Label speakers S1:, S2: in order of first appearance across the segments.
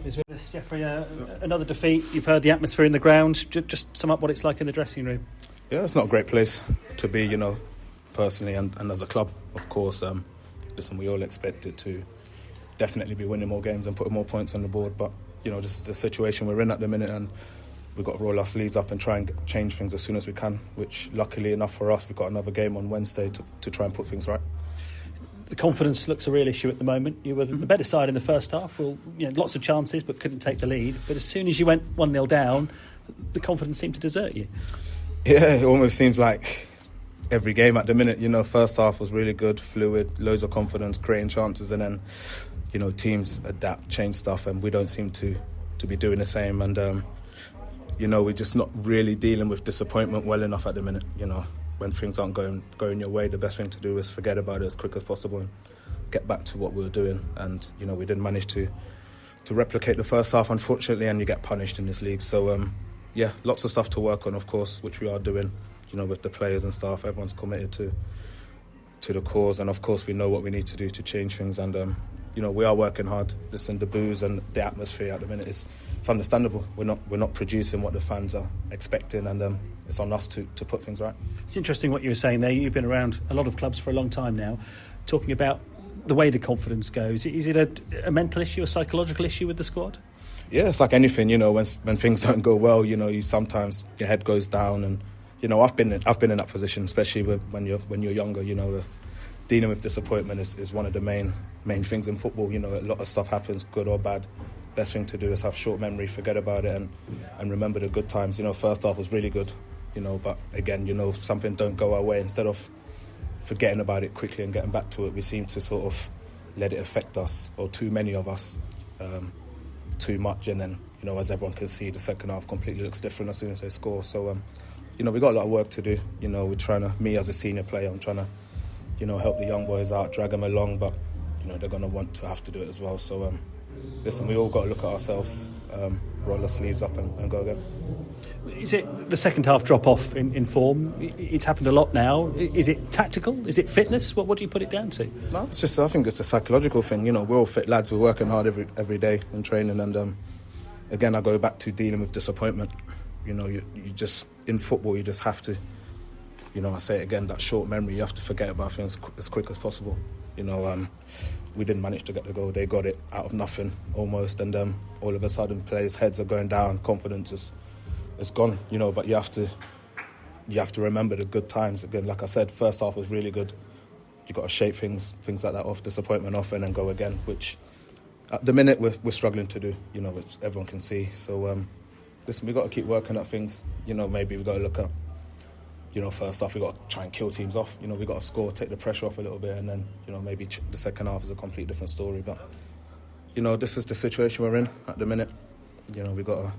S1: Is with us, Jeffrey. Another defeat. You've heard the atmosphere in the ground. Just sum up what it's like in the dressing room.
S2: Yeah, it's not a great place to be, personally and as a club, of course. Listen, we all expect it to definitely be winning more games and putting more points on the board. But, this is the situation we're in at the minute, and we've got to roll our sleeves up and try and change things as soon as we can, which, luckily enough for us, we've got another game on Wednesday to try and put things right.
S1: The confidence looks a real issue at the moment. You were the better side in the first half. Well, lots of chances, but couldn't take the lead. But as soon as you went 1-0 down, the confidence seemed to desert you.
S2: Yeah, it almost seems like every game at the minute. First half was really good, fluid, loads of confidence, creating chances, and then, teams adapt, change stuff, and we don't seem to be doing the same. And, we're just not really dealing with disappointment well enough at the minute, When things aren't going your way, the best thing to do is forget about it as quick as possible and get back to what we were doing. And, we didn't manage to replicate the first half, unfortunately, and you get punished in this league. So, lots of stuff to work on, of course, which we are doing, with the players and staff. Everyone's committed to the cause. And, of course, we know what we need to do to change things. And, we are working hard. Listen, the boos and the atmosphere at the minute it's understandable. We're not producing what the fans are expecting, and it's on us to put things right.
S1: It's interesting what you were saying there. You've been around a lot of clubs for a long time now, talking about the way the confidence goes. Is it a mental issue, a psychological issue with the squad?
S2: Yeah, it's like anything. When things don't go well, you sometimes your head goes down, and I've been in that position, especially when you're younger. Dealing with disappointment is one of the main things in football. A lot of stuff happens, good or bad. Best thing to do is have short memory, forget about it, and remember the good times. First half was really good, but again, something don't go our way. Instead of forgetting about it quickly and getting back to it, we seem to sort of let it affect us, or too many of us, too much. And then, as everyone can see, the second half completely looks different as soon as they score. So, we got a lot of work to do. We're trying to, me as a senior player, I'm trying to, help the young boys out, drag them along, but, they're going to want to have to do it as well. So, listen, we all got to look at ourselves, roll our sleeves up and go again.
S1: Is it the second half drop off in form? It's happened a lot now. Is it tactical? Is it fitness? What do you put it down to?
S2: No, it's just, I think it's a psychological thing. We're all fit lads. We're working hard every day in training, and again, I go back to dealing with disappointment. You just, in football, you just have to, I say it again, that short memory, you have to forget about things as quick as possible. We didn't manage to get the goal. They got it out of nothing almost, and all of a sudden players' heads are going down, confidence is gone. But you have to remember the good times. Again, like I said, first half was really good. You got to shake things like that off, disappointment off, and then go again, which at the minute we're struggling to do. Which everyone can see. So listen, we got to keep working at things. Maybe we got to look at. First half we got to try and kill teams off. We got to score, take the pressure off a little bit, and then maybe the second half is a complete different story. But this is the situation we're in at the minute. We got to,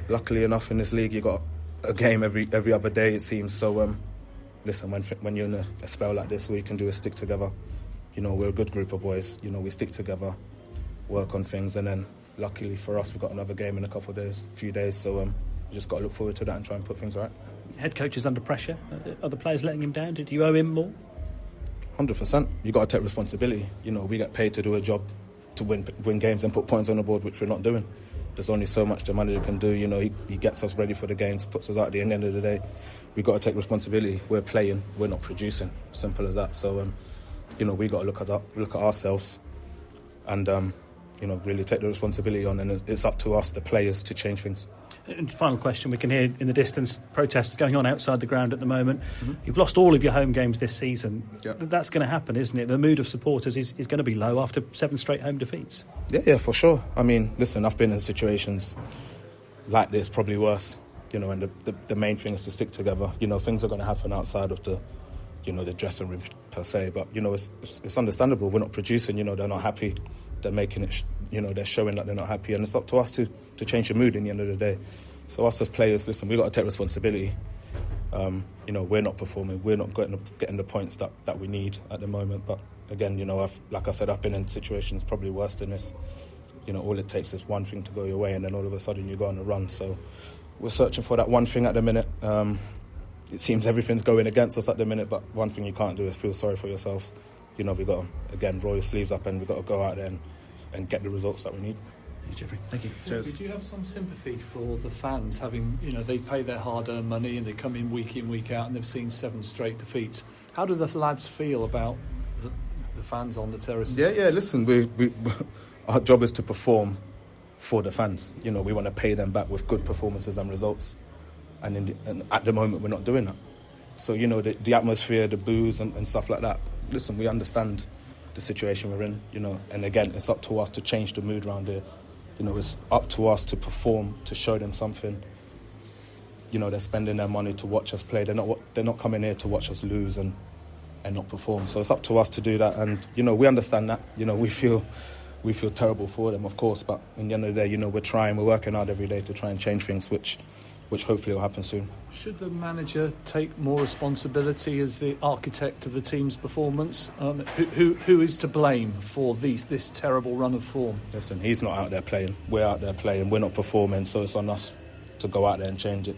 S2: luckily enough in this league, you got a game every other day it seems. So listen, when you're in a spell like this, what you can do is stick together. We're a good group of boys. We stick together, work on things, and then luckily for us, we've got another game in a few days. So we just got to look forward to that and try and put things right.
S1: Head coach is under pressure. Are the players letting him down? Did you owe him more?
S2: 100%. You got to take responsibility. We get paid to do a job, to win games and put points on the board, which we're not doing. There's only so much the manager can do. He gets us ready for the games, puts us out at the end of the day. We got to take responsibility. We're playing, we're not producing. Simple as that. So, we got to look at ourselves, and really take the responsibility on. And it's up to us, the players, to change things.
S1: And final question, we can hear in the distance protests going on outside the ground at the moment. Mm-hmm. You've lost all of your home games this season. Yep. That's going to happen, isn't it? The mood of supporters is going to be low after 7 straight home defeats. Yeah, for sure. I mean, listen, I've been in situations like this, probably worse, and the main thing is to stick together. Things are going to happen outside of the dressing room per se, but, it's understandable. We're not producing, they're not happy. They're making it, they're showing that they're not happy, and it's up to us to change the mood in the end of the day. So us as players, listen, we've got to take responsibility. We're not performing, we're not getting the points that we need at the moment. But again, like I said, I've been in situations probably worse than this. All it takes is one thing to go your way, and then all of a sudden you go on a run. So we're searching for that one thing at the minute. It seems everything's going against us at the minute, but one thing you can't do is feel sorry for yourself. We've got to, again, roll your sleeves up, and we've got to go out there and get the results that we need. Jeffrey, thank you.
S3: Cheers. Did you have some sympathy for the fans having, they pay their hard-earned money and they come in, week out, and they've seen 7 straight defeats? How do the lads feel about the fans on the terraces?
S2: Yeah. Listen, we our job is to perform for the fans. We want to pay them back with good performances and results. And at the moment, we're not doing that. So, the atmosphere, the boos and stuff like that. Listen, we understand the situation we're in, and again, it's up to us to change the mood around here. It's up to us to perform, to show them something. They're spending their money to watch us play. They're not coming here to watch us lose and not perform. So it's up to us to do that. And, we understand that. We feel terrible for them, of course. But in the end of the day, we're working hard every day to try and change things, which hopefully will happen soon.
S3: Should the manager take more responsibility as the architect of the team's performance? Who is to blame for this terrible run of form?
S2: Listen, he's not out there playing. We're out there playing. We're not performing, so it's on us to go out there and change it.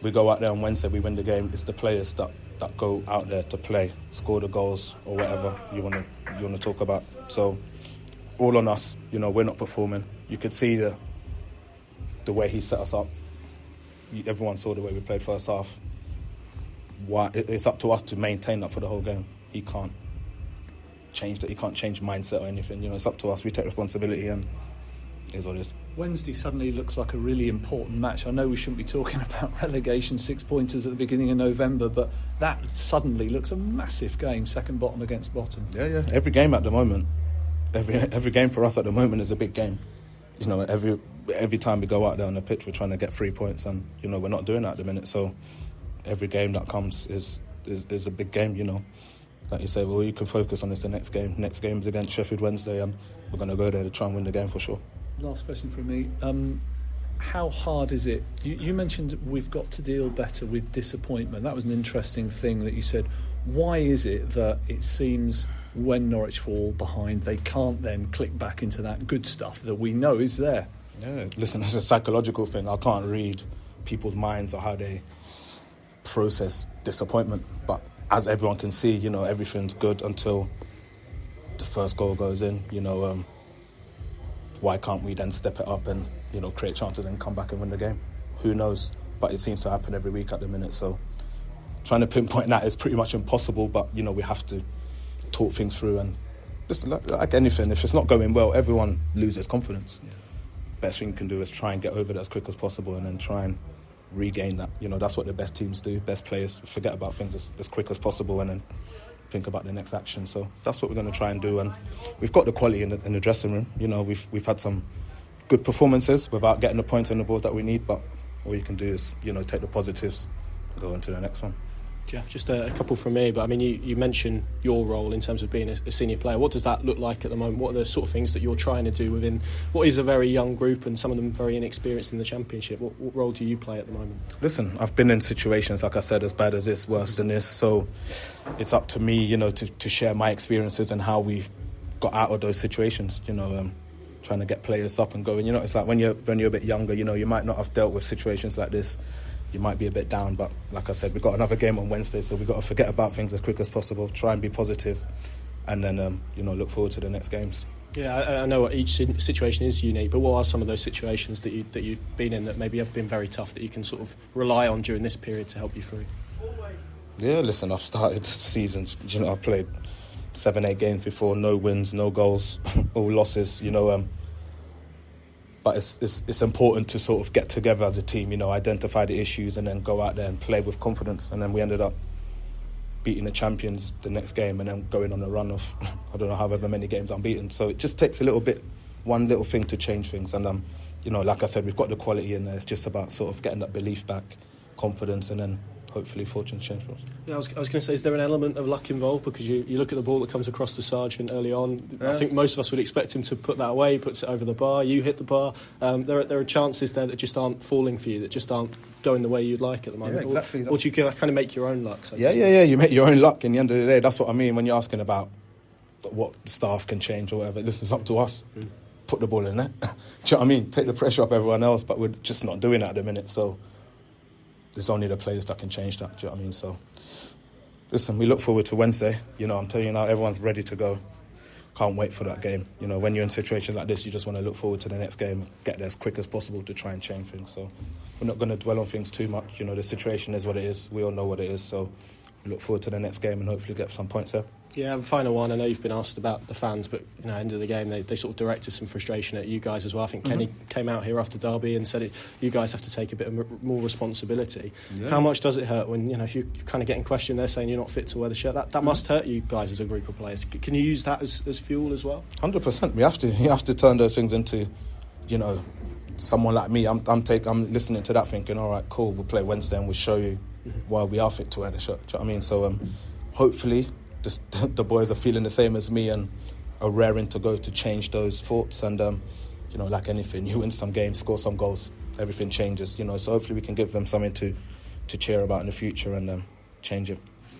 S2: We go out there on Wednesday, we win the game. It's the players that go out there to play, score the goals or whatever you want to talk about. So all on us. We're not performing. You could see the way he set us up. Everyone saw the way we played first half. It's up to us to maintain that for the whole game. He can't change that. He can't change mindset or anything. It's up to us. We take responsibility, and it is what it is.
S3: Wednesday suddenly looks like a really important match. I know we shouldn't be talking about relegation 6-pointers at the beginning of November, but that suddenly looks a massive game, second bottom against bottom.
S2: Yeah. Every game at the moment, every game for us at the moment is a big game. Every time we go out there on the pitch, we're trying to get 3 points, and we're not doing that at the minute. So every game that comes is a big game. Like you say, well, you can focus on this the next game. Next game is against Sheffield Wednesday, and we're going to go there to try and win the game for sure.
S3: Last question from me. How hard is it? You mentioned we've got to deal better with disappointment. That was an interesting thing that you said. Why is it that it seems when Norwich fall behind, they can't then click back into that good stuff that we know is there?
S2: Yeah, listen, it's a psychological thing. I can't read people's minds or how they process disappointment. But as everyone can see, everything's good until the first goal goes in. Why can't we then step it up and, create chances and come back and win the game? Who knows? But it seems to happen every week at the minute. So trying to pinpoint that is pretty much impossible. But, we have to talk things through. And just like anything, if it's not going well, everyone loses confidence. Yeah. Best thing you can do is try and get over that as quick as possible and then try and regain that. That's what the best teams do. Best players forget about things as quick as possible and then think about the next action. So that's what we're going to try and do. And we've got the quality in the dressing room. We've had some good performances without getting the points on the board that we need. But all you can do is, take the positives and go into the next one.
S4: Jeff, just a couple from me, but you mentioned your role in terms of being a senior player. What does that look like at the moment? What are the sort of things that you're trying to do within what is a very young group and some of them very inexperienced in the Championship? What role do you play at the moment?
S2: Listen, I've been in situations, like I said, as bad as this, worse than this, so it's up to me, to share my experiences and how we got out of those situations, trying to get players up and going. It's like when you're a bit younger, you might not have dealt with situations like this. You might be a bit down, but like I said, we've got another game on Wednesday, so we've got to forget about things as quick as possible, try and be positive, and then look forward to the next games.
S4: Yeah, I know each situation is unique, but what are some of those situations that you've been in that maybe have been very tough that you can sort of rely on during this period to help you through?
S2: Yeah, listen, I've started seasons, I've played 7-8 games before, no wins, no goals, all losses, But it's important to sort of get together as a team, identify the issues and then go out there and play with confidence. And then we ended up beating the champions the next game and then going on a run of, I don't know, however many games unbeaten. So it just takes one little thing to change things. And, like I said, we've got the quality in there. It's just about sort of getting that belief back, confidence, and then hopefully fortune change for us.
S4: Yeah, I was going to say, is there an element of luck involved? Because you look at the ball that comes across the Sargent early on. Yeah. I think most of us would expect him to put that away, puts it over the bar, you hit the bar. There are chances there that just aren't falling for you, that just aren't going the way you'd like at the moment.
S2: Yeah, exactly.
S4: Or do you kind of make your own luck? So
S2: yeah, you make your own luck in the end of the day. That's what I mean when you're asking about what the staff can change or whatever. Listen, it's up to us. Put the ball in there. Do you know what I mean? Take the pressure off everyone else, but we're just not doing that at the minute, so there's only the players that can change that. Do you know what I mean? So, listen, we look forward to Wednesday. I'm telling you now, everyone's ready to go. can't wait for that game. You know, when you're in situations like this, you just want to look forward to the next game, get there as quick as possible to try and change things. So we're not going to dwell on things too much. You know, the situation is what it is. We all know what it is. So we look forward to the next game and hopefully get some points there.
S4: Yeah, and final one. I know you've been asked about the fans, but end of the game, they sort of directed some frustration at you guys as well. I think Kenny came out here after Derby and said you guys have to take a bit of more responsibility. Yeah. How much does it hurt when if you're kind of getting questioned, they're saying you're not fit to wear the shirt? That must hurt you guys as a group of players. Can you use that as fuel as well?
S2: 100%. We have to. You have to turn those things into, someone like me. I'm listening to that, thinking, all right, cool. We'll play Wednesday and we'll show you why we are fit to wear the shirt. Do you know what I mean? So hopefully. The boys are feeling the same as me and are raring to go to change those thoughts. And, like anything, you win some games, score some goals, everything changes. So hopefully we can give them something to cheer about in the future and change it.